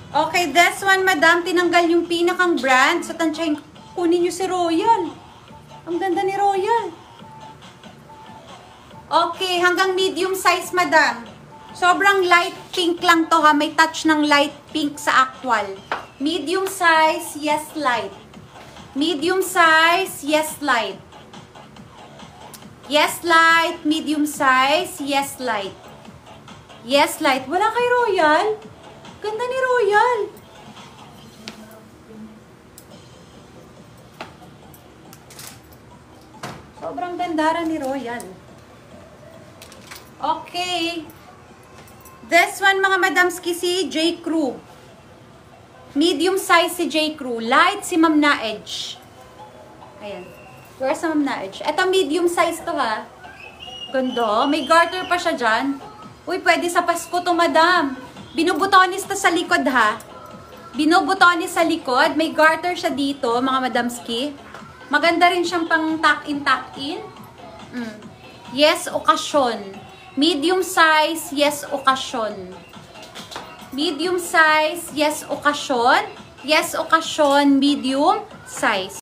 Okay, this one, madam, tinanggal yung pinakang brand. So, tansyahin, kunin nyo si Royal. Ang ganda ni Royal. Okay, hanggang medium size, madam. Sobrang light pink lang to, ha. May touch ng light pink sa actual. Medium size, yes, light. Medium size, yes, light. Yes, light. Medium size, yes, light. Yes, light. Wala kay Royal? Ganda ni Royal. Sobrang gandara ni Royal. Okay. This one, mga madamski, si J. Crew. Medium size si J. Crew. Light si Ma'am Naedge. Ayan. Where's Ma'am Naedge? Ito, medium size to, ha. Ganda. May garter pa siya dyan. Uy, pwede sa Pasko to, madam. Binubutonis to sa likod, ha. Binubutonis sa likod. May garter siya dito, mga madamski. Maganda rin siyang pang tuck-in, tuck-in. Yes, okasyon. Medium size, yes, okasyon. Medium size, yes, okasyon. Yes, okasyon, medium size.